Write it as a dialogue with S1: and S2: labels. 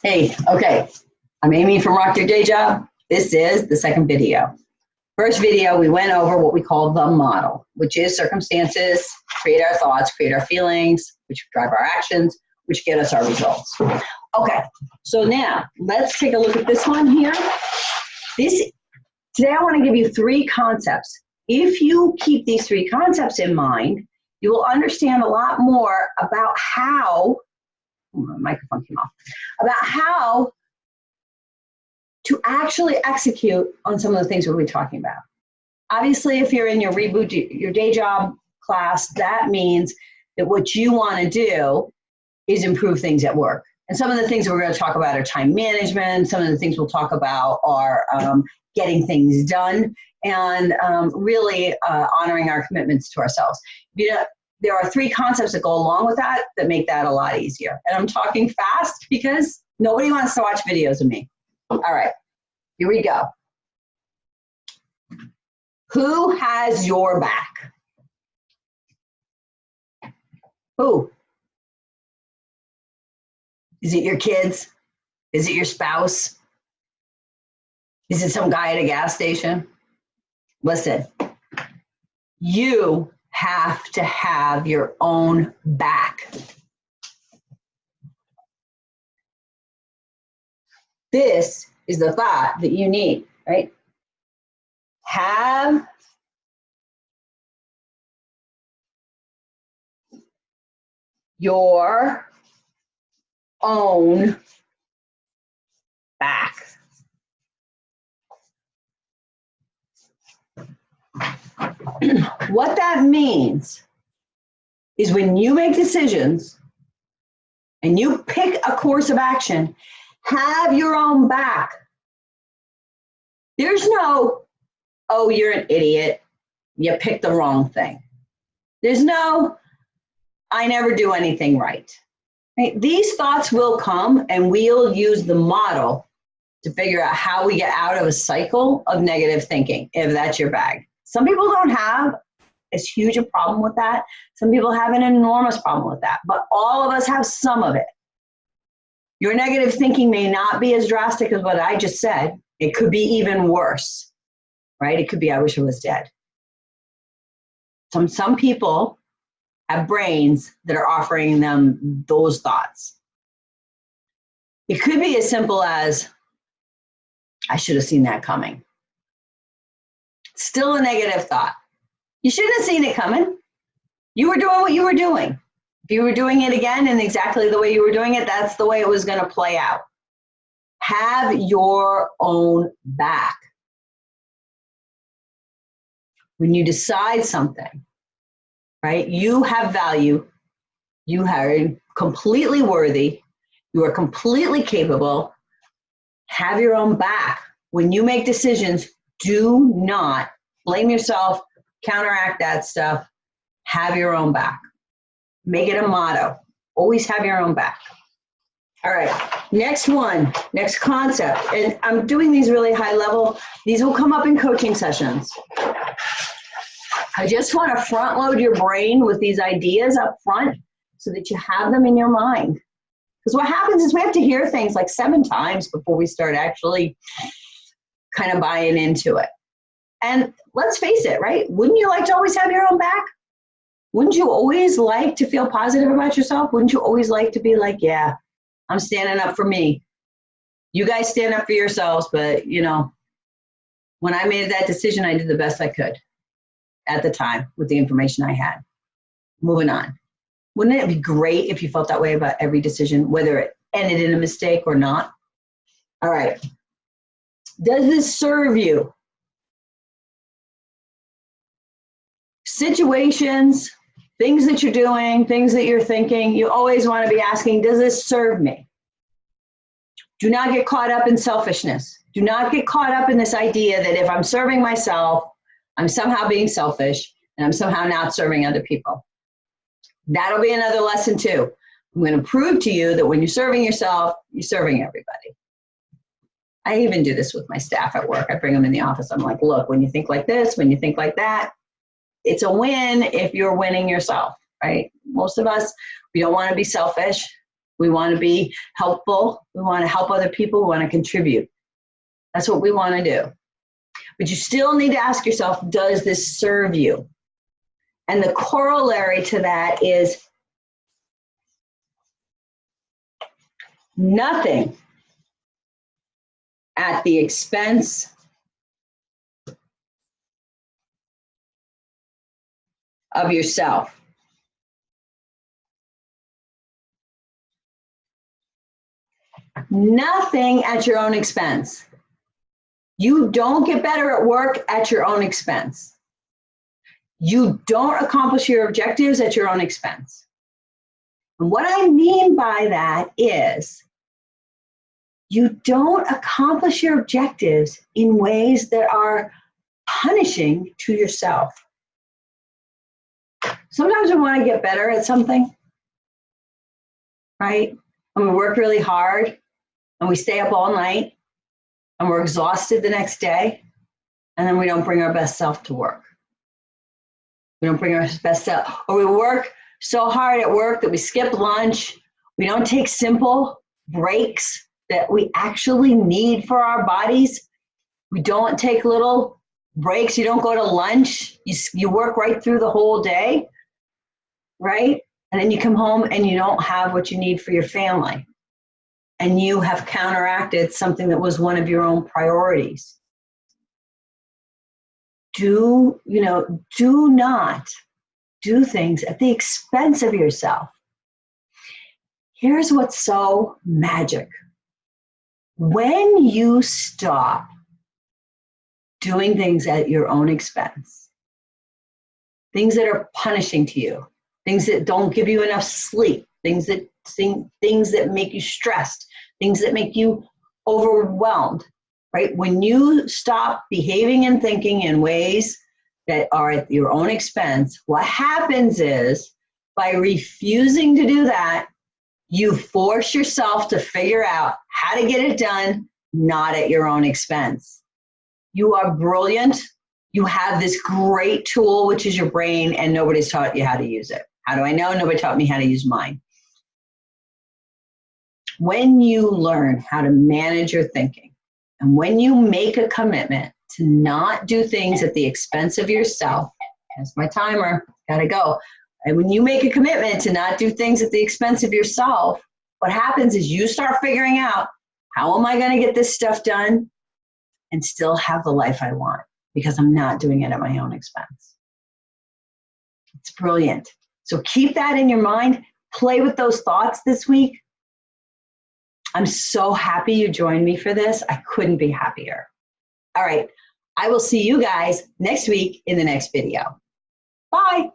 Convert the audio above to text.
S1: Hey, okay, I'm Amy from Reboot Your Day Job. This is the second video. First video, we went over what we call the model, which is circumstances, create our thoughts, create our feelings, which drive our actions, which get us our results. Okay, so now let's take a look at this one here. Today I want to give you three concepts. If you keep these three concepts in mind, you will understand a lot more about how, my microphone came off, about how to actually execute on some of the things we'll be talking about. Obviously, if you're in your Reboot Your Day Job class, that means that what you want to do is improve things at work. And some of the things that we're going to talk about are time management. Some of the things we'll talk about are getting things done and really honoring our commitments to ourselves. There are three concepts that go along with that make that a lot easier. And I'm talking fast because nobody wants to watch videos of me. All right, here we go. Who has your back? Who? Is it your kids? Is it your spouse? Is it some guy at a gas station? Listen, you have to have your own back. This is the thought that you need, right? Have your own back. What that means is when you make decisions and you pick a course of action, have your own back. There's no, oh, you're an idiot, you picked the wrong thing. There's no, I never do anything right. Right? These thoughts will come and we'll use the model to figure out how we get out of a cycle of negative thinking, if that's your bag. Some people don't have as huge a problem with that. Some people have an enormous problem with that, but all of us have some of it. Your negative thinking may not be as drastic as what I just said. It could be even worse, right? It could be, I wish I was dead. Some people have brains that are offering them those thoughts. It could be as simple as, I should have seen that coming. Still a negative thought. You shouldn't have seen it coming. You were doing what you were doing. If you were doing it again and exactly the way you were doing it, that's the way it was going to play out. Have your own back. When you decide something, right, you have value, you are completely worthy, you are completely capable. Have your own back. When you make decisions, do not blame yourself, counteract that stuff. Have your own back. Make it a motto. Always have your own back. All right, next one, next concept. And I'm doing these really high level. These will come up in coaching sessions. I just want to front load your brain with these ideas up front so that you have them in your mind. Because what happens is we have to hear things like 7 times before we start actually kind of buying into it. And let's face it, right? Wouldn't you like to always have your own back? Wouldn't you always like to feel positive about yourself? Wouldn't you always like to be like, yeah, I'm standing up for me. You guys stand up for yourselves, but you know, when I made that decision, I did the best I could at the time with the information I had. Moving on. Wouldn't it be great if you felt that way about every decision, whether it ended in a mistake or not? All right. Does this serve you? Situations, things that you're doing, things that you're thinking, you always want to be asking, does this serve me? Do not get caught up in selfishness. Do not get caught up in this idea that if I'm serving myself, I'm somehow being selfish and I'm somehow not serving other people. That'll be another lesson too. I'm going to prove to you that when you're serving yourself, you're serving everybody. I even do this with my staff at work. I bring them in the office. I'm like, look, when you think like this, when you think like that, it's a win if you're winning yourself, right? Most of us, we don't want to be selfish. We want to be helpful. We want to help other people. We want to contribute. That's what we want to do. But you still need to ask yourself, does this serve you? And the corollary to that is nothing at the expense of yourself. Nothing at your own expense. You don't get better at work at your own expense. You don't accomplish your objectives at your own expense. And what I mean by that is you don't accomplish your objectives in ways that are punishing to yourself. Sometimes we want to get better at something, right? And we work really hard and we stay up all night and we're exhausted the next day, and then we don't bring our best self to work. We don't bring our best self, or we work so hard at work that we skip lunch. We don't take simple breaks that we actually need for our bodies. We don't take little breaks. You don't go to lunch. You work right through the whole day, right? And then you come home and you don't have what you need for your family. And you have counteracted something that was one of your own priorities. Do not do things at the expense of yourself. Here's what's so magic. When you stop doing things at your own expense, things that are punishing to you, things that don't give you enough sleep, things that make you stressed, things that make you overwhelmed, right? When you stop behaving and thinking in ways that are at your own expense, what happens is by refusing to do that, you force yourself to figure out how to get it done, not at your own expense. You are brilliant. You have this great tool, which is your brain, and nobody's taught you how to use it. How do I know? Nobody taught me how to use mine. When you learn how to manage your thinking, and when you make a commitment to not do things at the expense of yourself, that's my timer, gotta go. And when you make a commitment to not do things at the expense of yourself, what happens is you start figuring out, how am I gonna get this stuff done and still have the life I want? Because I'm not doing it at my own expense. It's brilliant. So keep that in your mind. Play with those thoughts this week. I'm so happy you joined me for this. I couldn't be happier. All right. I will see you guys next week in the next video. Bye.